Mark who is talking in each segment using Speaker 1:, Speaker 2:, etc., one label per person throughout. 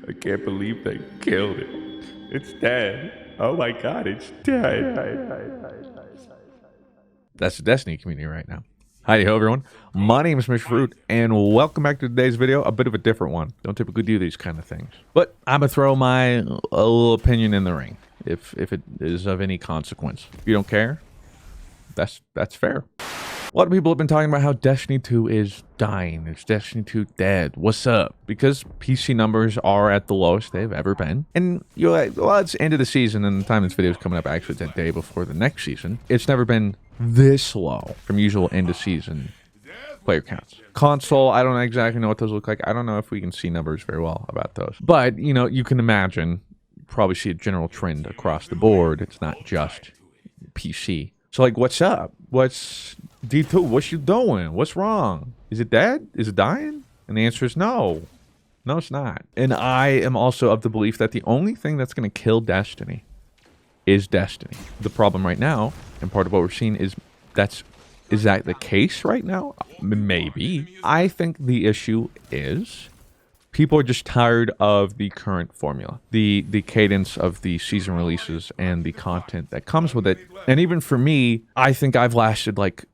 Speaker 1: I can't believe they killed it. It's dead. Oh my god, it's dead. That's the Destiny community right now. Hi, everyone. My name is Mr. Fruit, and welcome back to today's video. A bit of a different one. Don't typically do these kind of things. But I'm going to throw my a little opinion in the ring, if it is of any consequence. If you don't care, that's fair. A lot of people have been talking about how Destiny 2 is dying. It's Destiny 2 dead. What's up? Because PC numbers are at the lowest they've ever been. And you're like, well, it's end of the season, and the time this video is coming up, actually, it's a day before the next season. It's never been this low from usual end of season player counts. Console, I don't exactly know what those look like. I don't know if we can see numbers very well about those. But, you know, you can imagine, probably see a general trend across the board. It's not just PC. So, like, what's up? What's D2? What's you doing? What's wrong? Is it dead? Is it dying? And the answer is no. No, it's not. And I am also of the belief that the only thing that's going to kill Destiny is Destiny. The problem right now, and part of what we're seeing is is that the case right now? Maybe. I think the issue is people are just tired of the current formula, the cadence of the season releases and the content that comes with it. And even for me, I think I've lasted like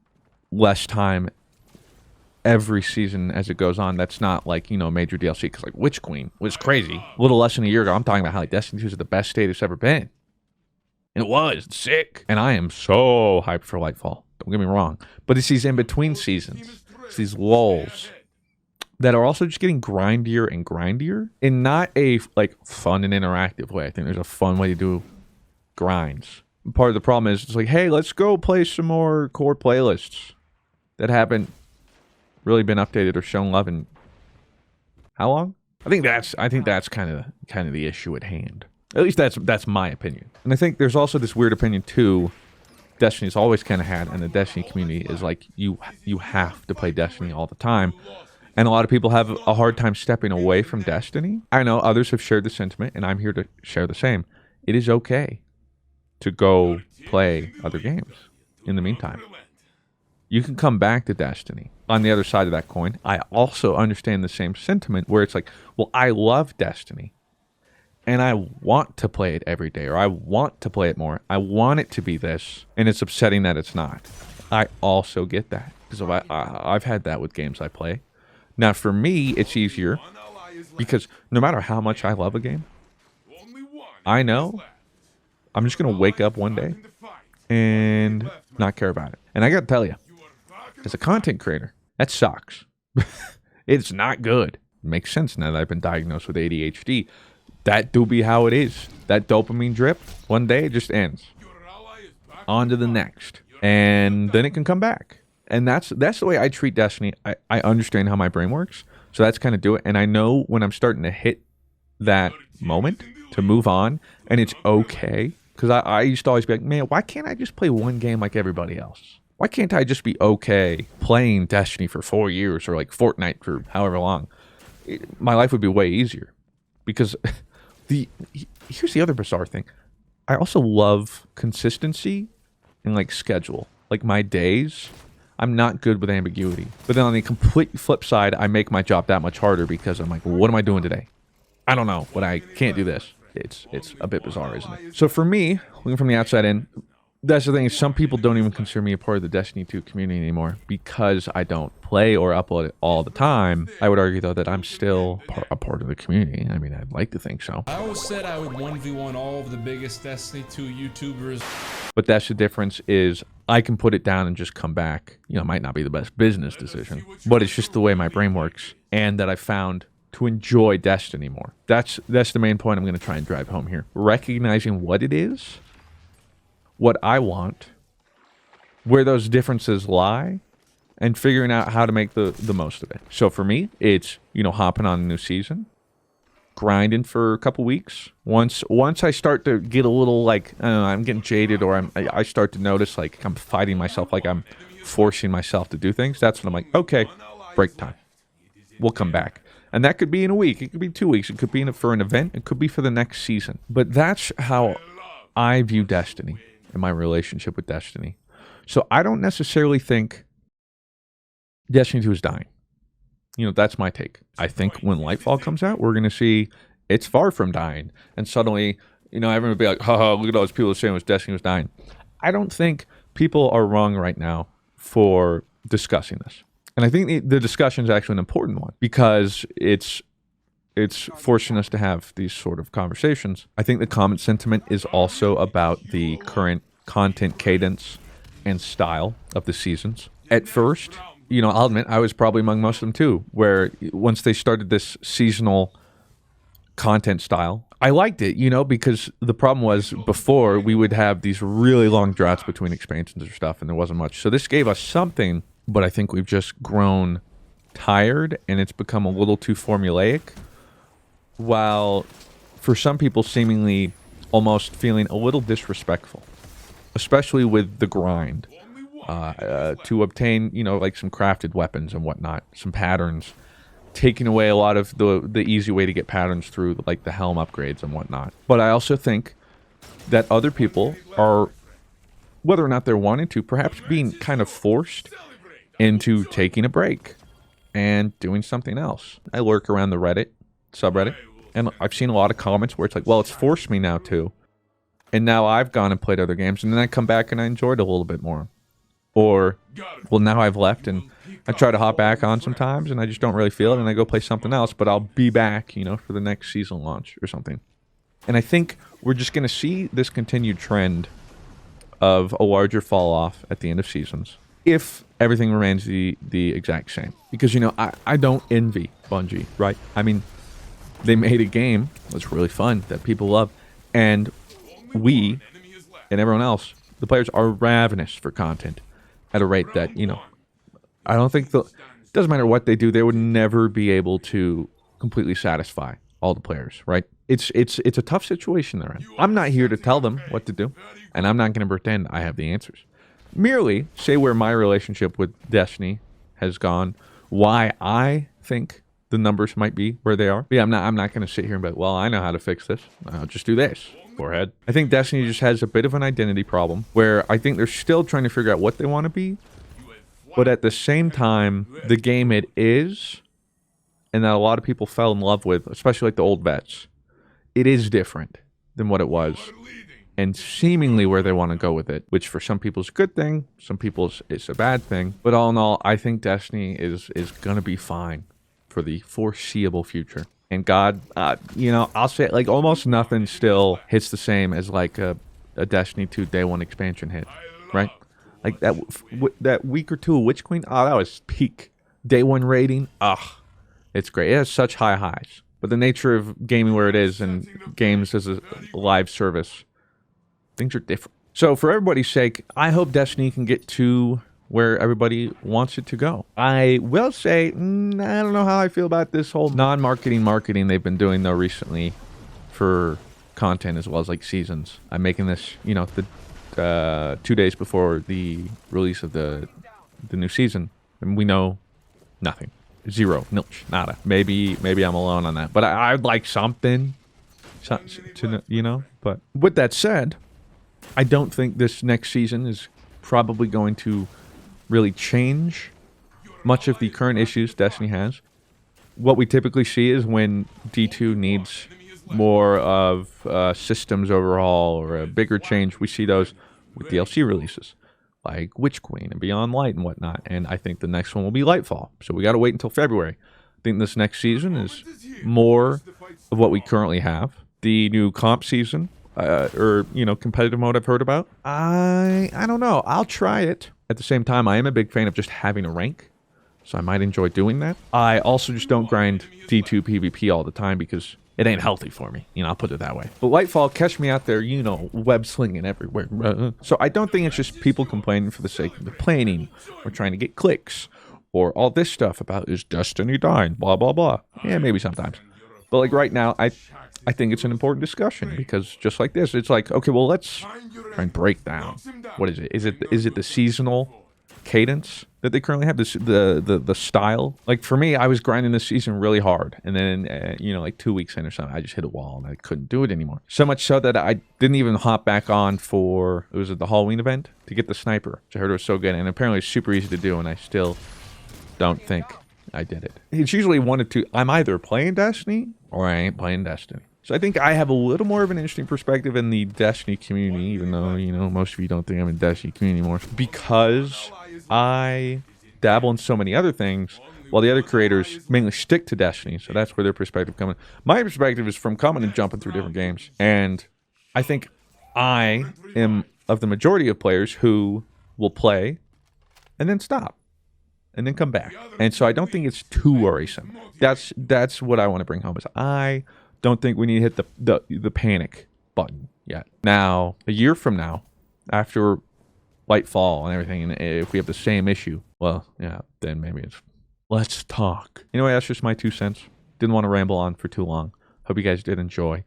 Speaker 1: less time every season as it goes on. That's not like, you know, major DLC, because like Witch Queen was crazy. A little less than a year ago, I'm talking about how like Destiny 2 is the best state it's ever been. And it was sick. And I am so hyped for Lightfall. Don't get me wrong. But it's these in-between seasons. It's these lulls that are also just getting grindier and grindier in not a like fun and interactive way. I think there's a fun way to do grinds. Part of the problem is it's like, hey, let's go play some more core playlists that haven't really been updated or shown love in how long? I think that's kind of the issue at hand. At least that's my opinion. And I think there's also this weird opinion too Destiny's always kind of had, and the Destiny community is like you have to play Destiny all the time. And a lot of people have a hard time stepping away from Destiny. I know others have shared the sentiment, and I'm here to share the same. It is okay to go play other games in the meantime. You can come back to Destiny. On the other side of that coin, I also understand the same sentiment where it's like, well, I love Destiny, and I want to play it every day, or I want to play it more. I want it to be this, and it's upsetting that it's not. I also get that, because I've had that with games I play. Now, for me, it's easier because no matter how much I love a game, I know I'm just going to wake up one day and not care about it. And I got to tell you, as a content creator, that sucks. It's not good. It makes sense now that I've been diagnosed with ADHD. That do be how it is. That dopamine drip, one day it just ends. On to the next. And then it can come back. And that's the way I treat Destiny. I understand how my brain works, so that's kind of do it. And I know when I'm starting to hit that moment to move on, and it's okay. Because I used to always be like, man, why can't I just play one game like everybody else? Why can't I just be okay playing Destiny for 4 years or like Fortnite for however long? My life would be way easier. Because here's the other bizarre thing. I also love consistency and like schedule. Like my days, I'm not good with ambiguity. But then on the complete flip side, I make my job that much harder because I'm like, well, what am I doing today? I don't know, but I can't do this. It's a bit bizarre, isn't it? So for me, looking from the outside in, that's the thing. Some people don't even consider me a part of the Destiny 2 community anymore because I don't play or upload it all the time. I would argue, though, that I'm still a part of the community. I mean, I'd like to think so.
Speaker 2: I always said I would 1v1 all of the biggest Destiny 2 YouTubers.
Speaker 1: But that's the difference is I can put it down and just come back. You know, it might not be the best business decision, but it's just the way my brain works, and that I found to enjoy Destiny more. That's the main point I'm going to try and drive home here. Recognizing what it is, what I want, where those differences lie, and figuring out how to make the most of it. So for me, it's, you know, hopping on a new season, grinding for a couple weeks. Once I start to get a little like, I don't know, I'm getting jaded, or I start to notice like I'm fighting myself, like I'm forcing myself to do things, that's when I'm like, okay, break time. We'll come back. And that could be in a week. It could be 2 weeks. It could be for an event. It could be for the next season. But that's how I view Destiny and my relationship with Destiny. So I don't necessarily think Destiny 2 is dying. You know, that's my take. I think when Lightfall comes out, we're going to see It's far from dying. And suddenly, everyone would be like, haha, look at all those people saying Destiny was dying. I don't think people are wrong right now for discussing this. And I think the discussion is actually an important one because it's forcing us to have these sort of conversations. I think the common sentiment is also about the current content cadence and style of the seasons. At first, I'll admit I was probably among most of them too, where once they started this seasonal content style, I liked it, because the problem was before we would have these really long droughts between expansions or stuff and there wasn't much. So this gave us something, but I think we've just grown tired and it's become a little too formulaic, while for some people seemingly almost feeling a little disrespectful, especially with the grind to obtain, like some crafted weapons and whatnot, some patterns, taking away a lot of the easy way to get patterns through, like the helm upgrades and whatnot. But I also think that other people are, whether or not they're wanting to, perhaps being kind of forced into taking a break and doing something else. I lurk around the Reddit subreddit, and I've seen a lot of comments where it's like, well, it's forced me now to, and now I've gone and played other games, and then I come back and I enjoyed it a little bit more. Or, well, now I've left and I try to hop back on sometimes and I just don't really feel it and I go play something else, but I'll be back, for the next season launch or something. And I think we're just going to see this continued trend of a larger fall off at the end of seasons if everything remains the exact same. Because, I don't envy Bungie, right? I mean, they made a game that's really fun that people love, and we and everyone else, the players, are ravenous for content at a rate that, I don't think it doesn't matter what they do, they would never be able to completely satisfy all the players, right? It's a tough situation they're in. I'm not here to tell them what to do, and I'm not going to pretend I have the answers. Merely say where my relationship with Destiny has gone, why I think the numbers might be where they are. But yeah, I'm not going to sit here and be like, well, I know how to fix this. I'll just do this. Forehead. I think Destiny just has a bit of an identity problem where I think they're still trying to figure out what they want to be, but at the same time, the game it is, and that a lot of people fell in love with, especially like the old vets, it is different than what it was, and seemingly where they want to go with it, which for some people is a good thing, some people it's a bad thing, but all in all, I think Destiny is going to be fine for the foreseeable future. And God, I'll say it, like almost nothing still hits the same as like a Destiny 2 Day 1 expansion hit, right? Like that week or two of Witch Queen, that was peak. Day 1 rating, it's great. It has such high highs. But the nature of gaming where it is and games as a live service, things are different. So for everybody's sake, I hope Destiny can get to where everybody wants it to go. I will say, I don't know how I feel about this whole non-marketing marketing they've been doing though recently for content as well as like seasons. I'm making this, the 2 days before the release of the new season, and we know nothing. Zero, nilch, nada. Maybe I'm alone on that, but I'd like something, to. But with that said, I don't think this next season is probably going to really change much of the current issues Destiny has. What we typically see is when D2 needs more of systems overhaul or a bigger change, we see those with DLC releases like Witch Queen and Beyond Light and whatnot. And I think the next one will be Lightfall. So we got to wait until February. I think this next season is more of what we currently have. The new comp season, or competitive mode I've heard about. I don't know. I'll try it. At the same time, I am a big fan of just having a rank, so I might enjoy doing that. I also just don't grind D2 PvP all the time because it ain't healthy for me. I'll put it that way. But Lightfall, catch me out there, web slinging everywhere. So I don't think it's just people complaining for the sake of complaining or trying to get clicks or all this stuff about is Destiny dying, blah, blah, blah. Yeah, maybe sometimes. But like right now, I think it's an important discussion because just like this, it's like, okay, well, let's try and break down. What is it? Is it the seasonal cadence that they currently have? The style? Like for me, I was grinding this season really hard, and then like 2 weeks in or something, I just hit a wall and I couldn't do it anymore. So much so that I didn't even hop back on for the Halloween event to get the sniper, which I heard was so good, and apparently it's super easy to do, and I still don't think I did it. It's usually 1 to 2. I'm either playing Destiny or I ain't playing Destiny. So I think I have a little more of an interesting perspective in the Destiny community, even though, you know, most of you don't think I'm in the Destiny community anymore, because I dabble in so many other things while the other creators mainly stick to Destiny. So that's where their perspective comes in. My perspective is from coming and jumping through different games. And I think I am of the majority of players who will play and then stop and then come back. And so I don't think it's too worrisome. That's what I want to bring home is I don't think we need to hit the panic button yet. Now, a year from now, after Lightfall and everything, and if we have the same issue, well, yeah, then maybe it's let's talk. Anyway, that's just my 2 cents. Didn't want to ramble on for too long. Hope you guys did enjoy.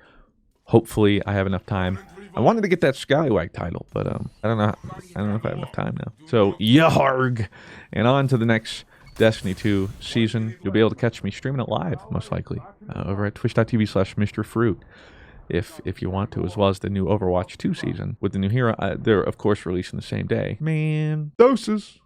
Speaker 1: Hopefully, I have enough time. I wanted to get that Scallywag title, but I don't know if I have enough time now. So, yarg! And on to the next Destiny 2 season. You'll be able to catch me streaming it live, most likely, over at twitch.tv/MrFruit. If you want to, as well as the new Overwatch 2 season with the new hero. They're, of course, releasing the same day. Man, doses.